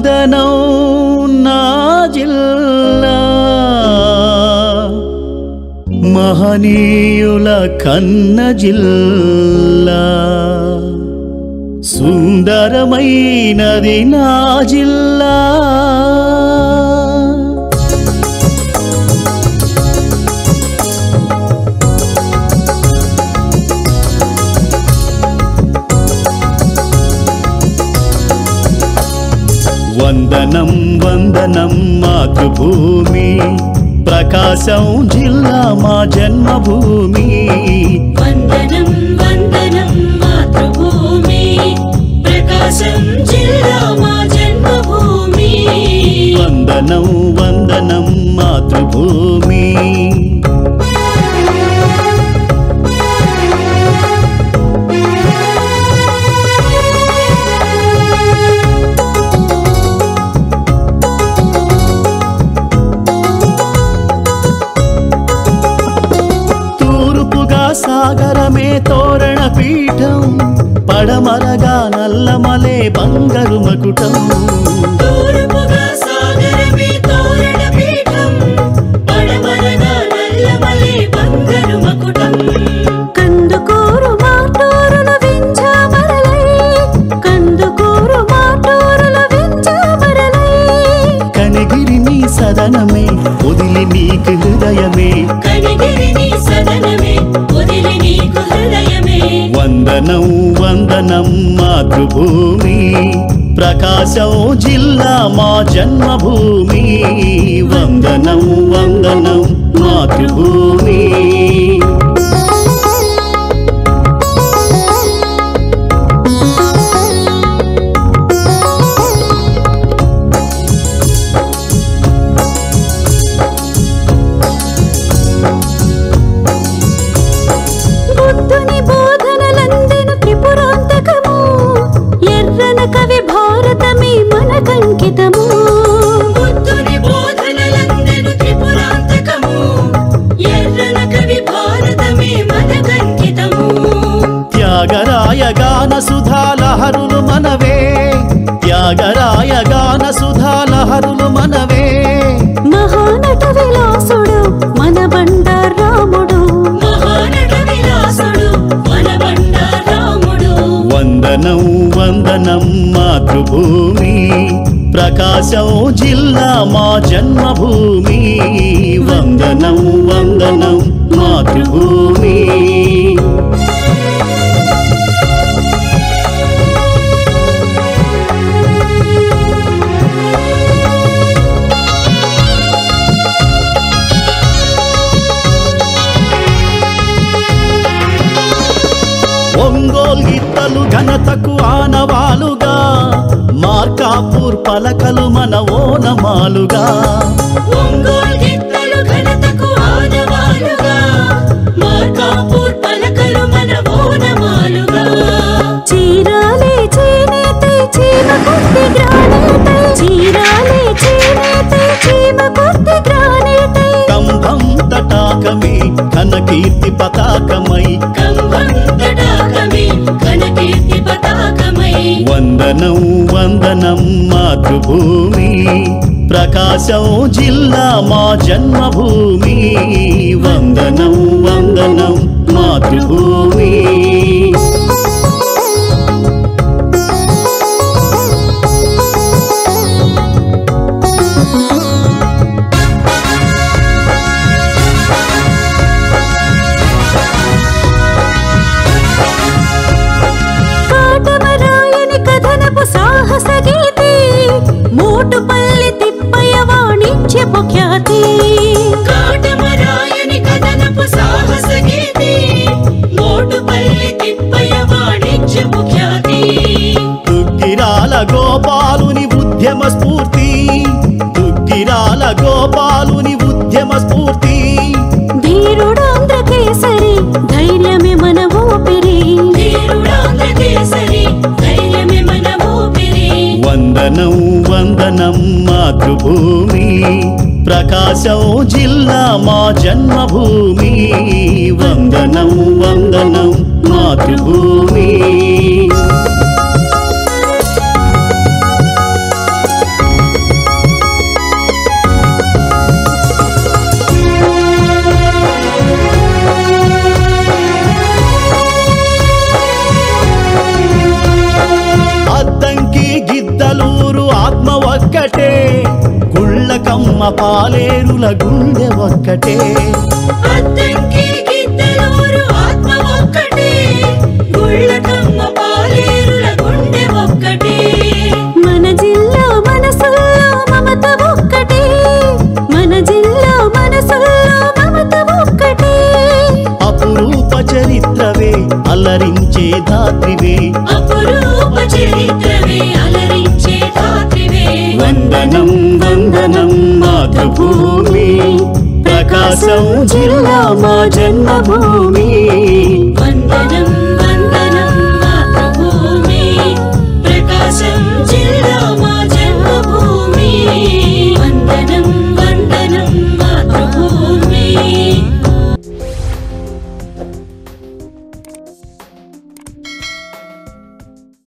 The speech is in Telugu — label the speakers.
Speaker 1: వందనం నా జిల్లా మహనీయుల కన్న జిల్లా సుందరమైనది నా జిల్లా వందనం వందనం మాతృభూమి ప్రకాశం జిల్లా మా జన్మభూమి
Speaker 2: వందనం వందనం మాతృభూమి ప్రకాశం జిల్లా మా జన్మభూమి
Speaker 1: వందనం వందనం మాతృభూమి సాగరమే తోరణ పీఠం పడమరగా నల్లమలే బంగారు మకుటం
Speaker 2: తూర్పుగా సాగరమే తోరణ పీఠం పడమరగా నల్లమలే బంగారు మకుటం కందుకూరు మాటూరుల వింజామరలై కందుకూరు మాటూరుల వింజామరలై
Speaker 1: కనిగిరి నీ సదనమే వదిలి నీకు హృదయమే
Speaker 2: కనిగిరి నీ సదనమే వదిలి నీకు హృదయమే
Speaker 1: వందనం వందనం మాతృభూమి ప్రకాశం జిల్లా మా జన్మభూమి వందనం వందనం మాతృభూమి
Speaker 2: కవి భారతమే మనకంకితము బుద్ధుని బోధనలందెను త్రిపురాంతకము ఎర్రన కవి భారతమే మనకంకితము
Speaker 1: త్యాగరాయ గాన సుధాలహరులు మనవే త్యాగరాయ గాన సుధాలహరులు మనవే
Speaker 2: మహానట విలాసుడు మన బండారాముడు మహానట విలాసుడు మన బండారాముడు
Speaker 1: వందనం వందనం మాతృభూమి ప్రకాశం జిల్లా మా జన్మభూమి వందనం వందనం మాతృభూమి ఒంగోల్ గిత్తలు ఘనతకు ఆనవాలుగా మార్కాపూర్ పలకలు మన ఓనమాలుగా
Speaker 2: ఒంగోల్ గిత్తలు ఘనతకు ఆనవాలుగా మార్కాపూర్ పలకలు మన ఓనమాలుగా చీరాలే చేనేతై చీమ కొద్ది గ్రానేతై చీరాలే చేనేతై చీమ కొద్ది గ్రానేతై
Speaker 1: కంభం తటాకమే ఘనకీర్తి పతాకమై
Speaker 2: కంభం తటాకమే ఘనకీర్తి పతాకమై
Speaker 1: వందనం వందనం మాతృభూమి ప్రకాశం జిల్లా మా జన్మభూమి వందనం వందనం మాతృభూమి
Speaker 2: సాహస గీతి మోటుపల్లి తిప్పయ్య వాణిజ్యపు ఖ్యాతి కాటమరాయని కథనపు సాహస గీతి మోటుపల్లి తిప్పయ్య వాణిజ్యపు ఖ్యాతి
Speaker 1: దుగ్గిరాల గోపాలుని ఉద్యమ స్ఫూర్తి దుగ్గిరాల గోపాలుని ఉద్యమ స్ఫూర్తి
Speaker 2: ధీరుడాంధ్ర కేసరి ధైర్యమే మన ఊపిరి ధీరుడాంధ్ర కేసరి ధైర్యమే మన ఊపిరి
Speaker 1: వందనం వందనం మాతృభూమి ప్రకాశం జిల్లా మా జన్మభూమి వందనం వందనం మాతృభూమి పాలేరుల గుండె ఒక్కటే
Speaker 2: అద్దంకి గిద్దలూరు ఆత్మ ఒక్కటే గుళ్ళకమ్మ పాలేరుల గుండె ఒక్కటే మన జిల్లా మనసుల్లో మమత ఒక్కటే మన జిల్లా మనసుల్లో మమత ఒక్కటే
Speaker 1: అపురూప చరిత్రవే అలరించే ధాత్రివే
Speaker 2: అపురూప చరిత్రవే అలరించే ధాత్రివే
Speaker 1: వందనం వందనం మాతృభూమి ప్రకాశం జిల్లా మా జన్మభూమి